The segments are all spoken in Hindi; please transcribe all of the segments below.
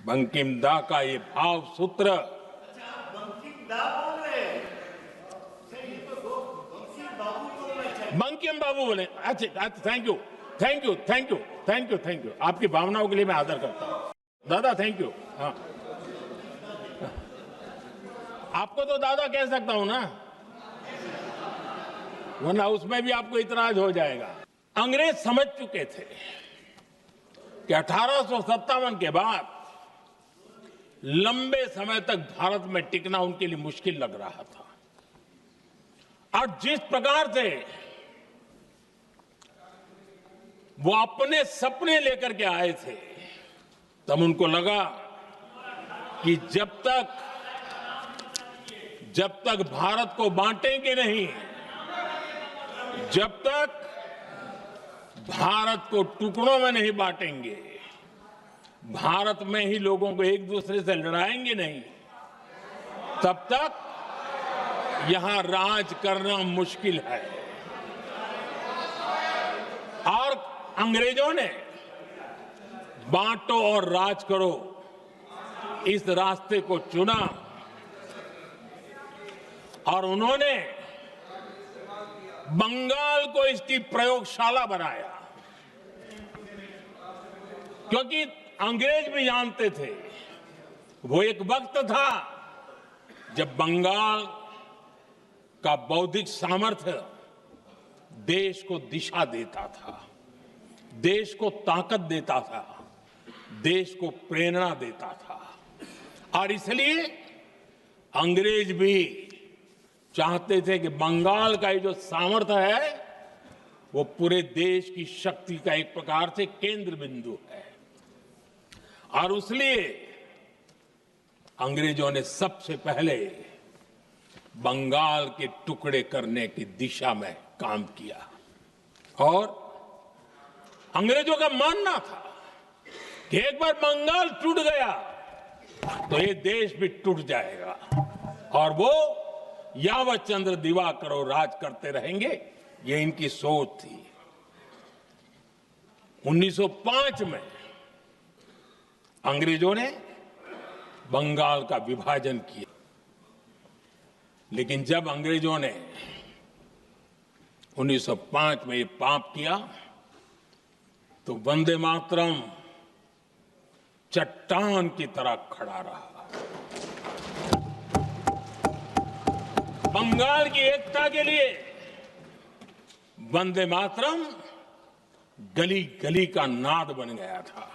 बंकिम दा का ये भाव सूत्र बंकिम बाबू बोले। अच्छा, thank you, thank you, thank you, thank you, thank you. आपकी भावनाओं के लिए मैं आदर करता हूं दादा, थैंक यू। हाँ, आपको तो दादा कह सकता हूं ना, वरना उसमें भी आपको इतराज हो जाएगा। अंग्रेज समझ चुके थे कि 1857 के बाद लंबे समय तक भारत में टिकना उनके लिए मुश्किल लग रहा था। और जिस प्रकार से वो अपने सपने लेकर के आए थे, तब उनको लगा कि जब तक भारत को बांटेंगे नहीं, जब तक भारत को टुकड़ों में नहीं बांटेंगे, भारत में ही लोगों को एक दूसरे से लड़ाएंगे नहीं, तब तक यहां राज करना मुश्किल है। और अंग्रेजों ने बांटो और राज करो इस रास्ते को चुना और उन्होंने बंगाल को इसकी प्रयोगशाला बनाया। क्योंकि अंग्रेज भी जानते थे, वो एक वक्त था जब बंगाल का बौद्धिक सामर्थ्य देश को दिशा देता था, देश को ताकत देता था, देश को प्रेरणा देता था। और इसलिए अंग्रेज भी चाहते थे कि बंगाल का ये जो सामर्थ्य है वो पूरे देश की शक्ति का एक प्रकार से केंद्र बिंदु है। और इसलिए अंग्रेजों ने सबसे पहले बंगाल के टुकड़े करने की दिशा में काम किया। और अंग्रेजों का मानना था कि एक बार बंगाल टूट गया तो ये देश भी टूट जाएगा और वो यावत चंद्र दिवाकरो राज करते रहेंगे, ये इनकी सोच थी। 1905 में अंग्रेजों ने बंगाल का विभाजन किया, लेकिन जब अंग्रेजों ने 1905 में ये पाप किया तो वंदे मातरम चट्टान की तरह खड़ा रहा। बंगाल की एकता के लिए वंदे मातरम गली गली का नाद बन गया था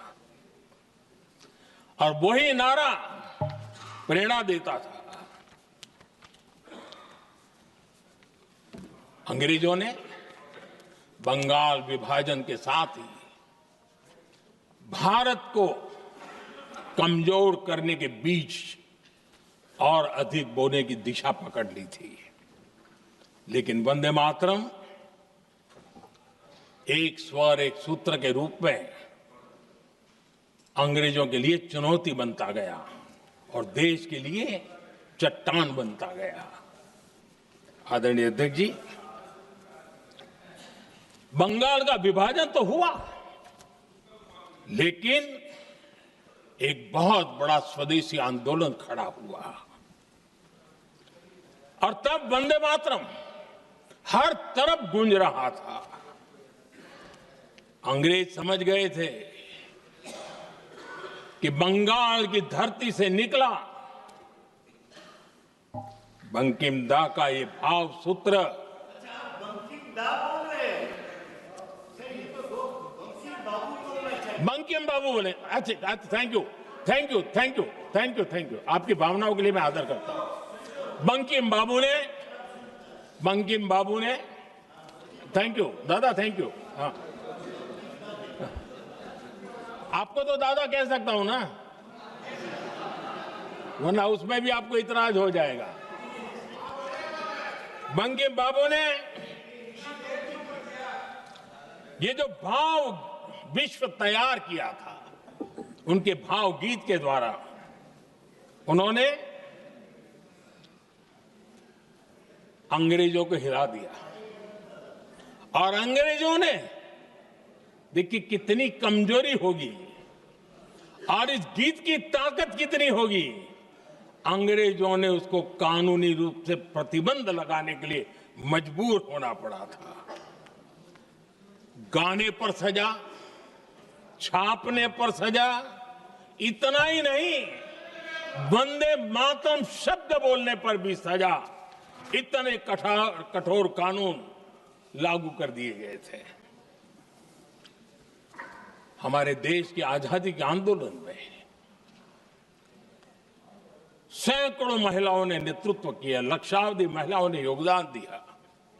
और वही नारा प्रेरणा देता था। अंग्रेजों ने बंगाल विभाजन के साथ ही भारत को कमजोर करने के बीच और अधिक बोने की दिशा पकड़ ली थी। लेकिन वंदे मातरम एक स्वर एक सूत्र के रूप में अंग्रेजों के लिए चुनौती बनता गया और देश के लिए चट्टान बनता गया। आदरणीय अध्यक्ष जी, बंगाल का विभाजन तो हुआ, लेकिन एक बहुत बड़ा स्वदेशी आंदोलन खड़ा हुआ और तब वंदे मातरम हर तरफ गूंज रहा था। अंग्रेज समझ गए थे कि बंगाल की धरती से निकला बंकिम दा का ये भाव सूत्र बंकिम बाबू बोले। अच्छा, thank you, thank you, thank you, thank you, thank you. आपकी भावनाओं के लिए मैं आदर करता हूं। बंकिम बाबू ने थैंक यू दादा, थैंक यू। हाँ, आपको तो दादा कह सकता हूं ना, वरना उसमें भी आपको इतराज हो जाएगा। बंकिम बाबू ने ये जो भाव विश्व तैयार किया था, उनके भाव गीत के द्वारा उन्होंने अंग्रेजों को हिला दिया। और अंग्रेजों ने देखिए कितनी कमजोरी होगी और इस गीत की ताकत कितनी होगी, अंग्रेजों ने उसको कानूनी रूप से प्रतिबंध लगाने के लिए मजबूर होना पड़ा था। गाने पर सजा, छापने पर सजा, इतना ही नहीं, वंदे मातरम शब्द बोलने पर भी सजा। इतने कठोर कानून लागू कर दिए गए थे। हमारे देश की आजादी के आंदोलन में सैकड़ों महिलाओं ने नेतृत्व किया, लक्षावधि महिलाओं ने योगदान दिया।